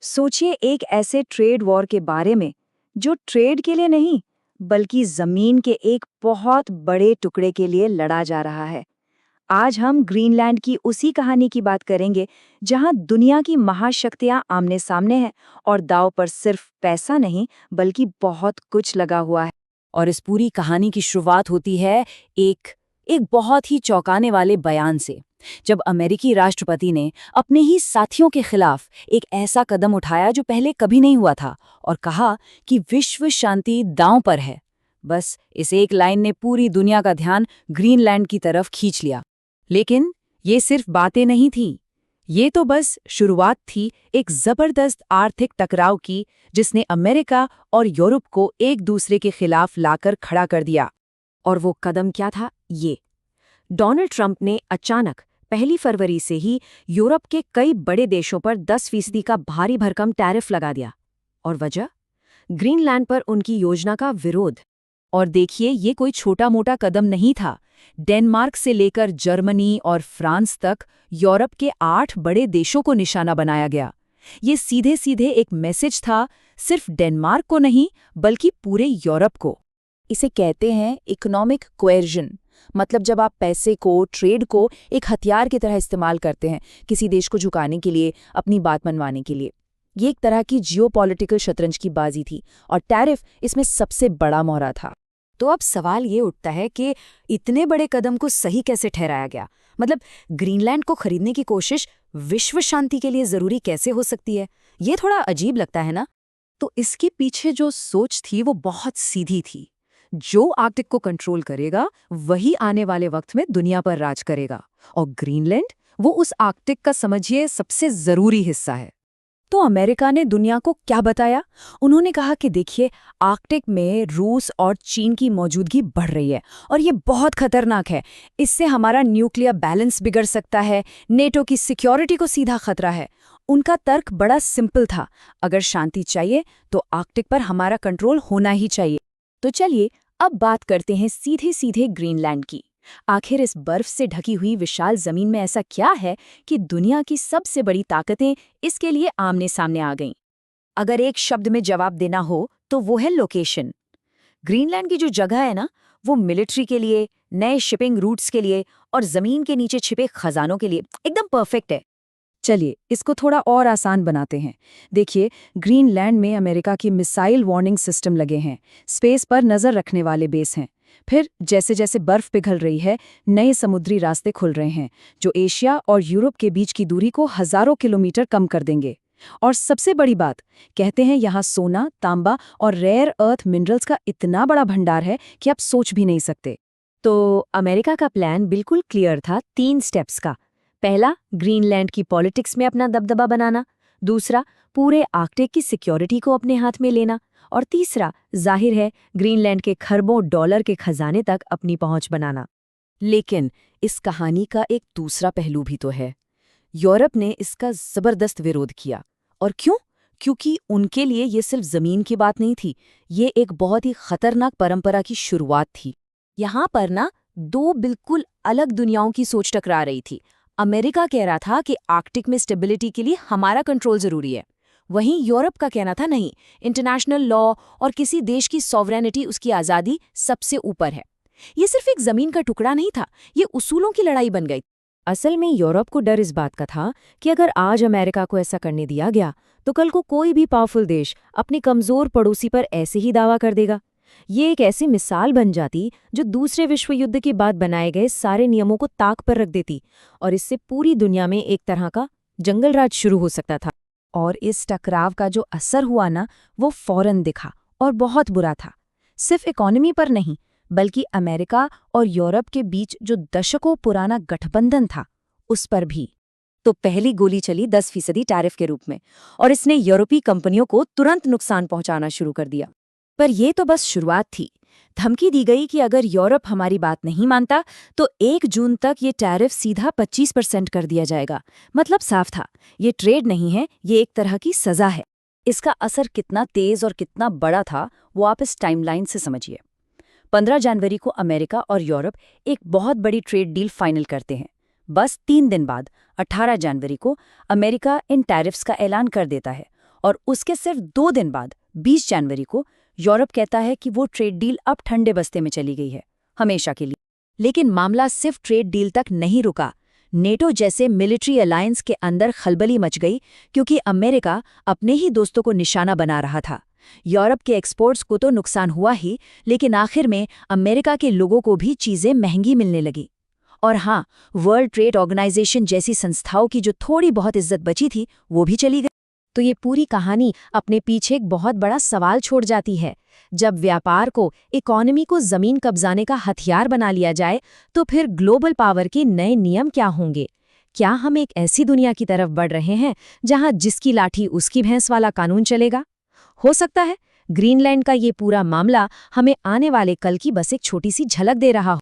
सोचिए एक ऐसे ट्रेड वॉर के बारे में जो ट्रेड के लिए नहीं बल्कि जमीन के एक बहुत बड़े टुकड़े के लिए लड़ा जा रहा है। आज हम ग्रीनलैंड की उसी कहानी की बात करेंगे जहां दुनिया की महाशक्तियां आमने सामने हैं और दांव पर सिर्फ पैसा नहीं बल्कि बहुत कुछ लगा हुआ है। और इस पूरी कहानी की शुरुआत होती है एक एक बहुत ही चौंकाने वाले बयान से, जब अमेरिकी राष्ट्रपति ने अपने ही साथियों के खिलाफ एक ऐसा कदम उठाया जो पहले कभी नहीं हुआ था और कहा कि विश्व शांति दांव पर है। बस इस एक लाइन ने पूरी दुनिया का ध्यान ग्रीनलैंड की तरफ खींच लिया। लेकिन ये सिर्फ बातें नहीं थीं। ये तो बस शुरुआत थी एक जबरदस्त आर्थिक टकराव की, जिसने अमेरिका और यूरोप को एक दूसरे के खिलाफ लाकर खड़ा कर दिया। और वो कदम क्या था? ये डोनाल्ड ट्रंप ने अचानक 1 फरवरी से ही यूरोप के कई बड़े देशों पर 10% का भारी भरकम टैरिफ लगा दिया। और वजह? ग्रीनलैंड पर उनकी योजना का विरोध। और देखिए, ये कोई छोटा मोटा कदम नहीं था। डेनमार्क से लेकर जर्मनी और फ्रांस तक यूरोप के 8 बड़े देशों को निशाना बनाया गया। ये सीधे सीधे एक मैसेज था, सिर्फ डेनमार्क को नहीं बल्कि पूरे यूरोप को। इसे कहते हैं इकोनॉमिक कोएर्जन। मतलब जब आप पैसे को, ट्रेड को एक हथियार की तरह इस्तेमाल करते हैं किसी देश को झुकाने के लिए, अपनी बात मनवाने के लिए। ये एक तरह की जियोपॉलिटिकल शतरंज की बाजी थी और टैरिफ इसमें सबसे बड़ा मोहरा था। तो अब सवाल ये उठता है कि इतने बड़े कदम को सही कैसे ठहराया गया? मतलब ग्रीनलैंड को खरीदने की कोशिश विश्व शांति के लिए जरूरी कैसे हो सकती है? ये थोड़ा अजीब लगता है ना? तो इसके पीछे जो सोच थी वो बहुत सीधी थी। जो आर्कटिक को कंट्रोल करेगा वही आने वाले वक्त में दुनिया पर राज करेगा, और ग्रीनलैंड वो उस आर्कटिक का, समझिए, सबसे जरूरी हिस्सा है। तो अमेरिका ने दुनिया को क्या बताया? उन्होंने कहा कि देखिए, आर्कटिक में रूस और चीन की मौजूदगी बढ़ रही है और ये बहुत खतरनाक है। इससे हमारा न्यूक्लियर बैलेंस बिगड़ सकता है, नेटो की सिक्योरिटी को सीधा खतरा है। उनका तर्क बड़ा सिंपल था, अगर शांति चाहिए तो आर्कटिक पर हमारा कंट्रोल होना ही चाहिए। तो चलिए अब बात करते हैं सीधे सीधे ग्रीनलैंड की। आखिर इस बर्फ से ढकी हुई विशाल जमीन में ऐसा क्या है कि दुनिया की सबसे बड़ी ताकतें इसके लिए आमने सामने आ गईं? अगर एक शब्द में जवाब देना हो तो वो है लोकेशन। ग्रीनलैंड की जो जगह है ना, वो मिलिट्री के लिए, नए शिपिंग रूट्स के लिए और जमीन के नीचे छिपे खजानों के लिए एकदम परफेक्ट है। चलिए इसको थोड़ा और आसान बनाते हैं। देखिए, ग्रीनलैंड में अमेरिका की मिसाइल वार्निंग सिस्टम लगे हैं, स्पेस पर नजर रखने वाले बेस हैं। फिर जैसे जैसे बर्फ पिघल रही है, नए समुद्री रास्ते खुल रहे हैं जो एशिया और यूरोप के बीच की दूरी को हजारों किलोमीटर कम कर देंगे। और सबसे बड़ी बात, कहते हैं यहाँ सोना, तांबा और रेयर अर्थ मिनरल्स का इतना बड़ा भंडार है कि आप सोच भी नहीं सकते। तो अमेरिका का प्लान बिल्कुल क्लियर था, 3 स्टेप्स का। पहला, ग्रीनलैंड की पॉलिटिक्स में अपना दबदबा बनाना। दूसरा, पूरे आर्कटिक की सिक्योरिटी को अपने हाथ में लेना। और तीसरा, जाहिर है, ग्रीनलैंड के खरबों डॉलर के खजाने तक अपनी पहुंच बनाना। लेकिन इस कहानी का एक दूसरा पहलू भी तो है। यूरोप ने इसका जबरदस्त विरोध किया। और क्यों? क्योंकि उनके लिए ये सिर्फ जमीन की बात नहीं थी, ये एक बहुत ही खतरनाक परंपरा की शुरुआत थी। यहाँ पर ना 2 बिल्कुल अलग दुनियाओं की सोच टकरा रही थी। अमेरिका कह रहा था कि आर्कटिक में स्टेबिलिटी के लिए हमारा कंट्रोल जरूरी है। वहीं यूरोप का कहना था नहीं, इंटरनेशनल लॉ और किसी देश की सॉवरेनिटी, उसकी आज़ादी सबसे ऊपर है। ये सिर्फ एक जमीन का टुकड़ा नहीं था, ये उसूलों की लड़ाई बन गई। असल में यूरोप को डर इस बात का था कि अगर आज अमेरिका को ऐसा करने दिया गया तो कल को कोई भी पावरफुल देश अपने कमजोर पड़ोसी पर ऐसे ही दावा कर देगा। ये एक ऐसी मिसाल बन जाती जो दूसरे विश्व युद्ध के बाद बनाए गए सारे नियमों को ताक पर रख देती, और इससे पूरी दुनिया में एक तरह का जंगल राज शुरू हो सकता था। और इस टकराव का जो असर हुआ ना, वो फौरन दिखा और बहुत बुरा था। सिर्फ इकोनॉमी पर नहीं बल्कि अमेरिका और यूरोप के बीच जो दशकों पुराना गठबंधन था, उस पर भी। तो पहली गोली चली 10% टैरिफ के रूप में, और इसने यूरोपीय कंपनियों को तुरंत नुकसान पहुंचाना शुरू कर दिया। पर यह तो बस शुरुआत थी। धमकी दी गई कि अगर यूरोप हमारी बात नहीं मानता तो 1 जून तक ये टैरिफ सीधा 25% कर दिया जाएगा। मतलब साफ था, ये ट्रेड नहीं है, ये एक तरह की सजा है। इसका असर कितना तेज और कितना बड़ा था वो आप इस टाइमलाइन से समझिए। 15 जनवरी को अमेरिका और यूरोप एक बहुत बड़ी ट्रेड डील फाइनल करते हैं। बस 3 दिन बाद 18 जनवरी को अमेरिका इन टैरिफ्स का ऐलान कर देता है और उसके सिर्फ 2 दिन बाद 20 जनवरी को यूरोप कहता है कि वो ट्रेड डील अब ठंडे बस्ते में चली गई है, हमेशा के लिए। लेकिन मामला सिर्फ ट्रेड डील तक नहीं रुका। नेटो जैसे मिलिट्री अलायंस के अंदर खलबली मच गई, क्योंकि अमेरिका अपने ही दोस्तों को निशाना बना रहा था। यूरोप के एक्सपोर्ट्स को तो नुकसान हुआ ही, लेकिन आखिर में अमेरिका के लोगों को भी चीजें महंगी मिलने लगी। और हाँ, वर्ल्ड ट्रेड ऑर्गेनाइजेशन जैसी संस्थाओं की जो थोड़ी बहुत इज्जत बची थी, वो भी चली गई। तो ये पूरी कहानी अपने पीछे एक बहुत बड़ा सवाल छोड़ जाती है। जब व्यापार को, इकोनॉमी को जमीन कब्जाने का हथियार बना लिया जाए, तो फिर ग्लोबल पावर के नए नियम क्या होंगे? क्या हम एक ऐसी दुनिया की तरफ बढ़ रहे हैं जहां जिसकी लाठी उसकी भैंस वाला कानून चलेगा? हो सकता है ग्रीनलैंड का ये पूरा मामला हमें आने वाले कल की बस एक छोटी सी झलक दे रहा हो।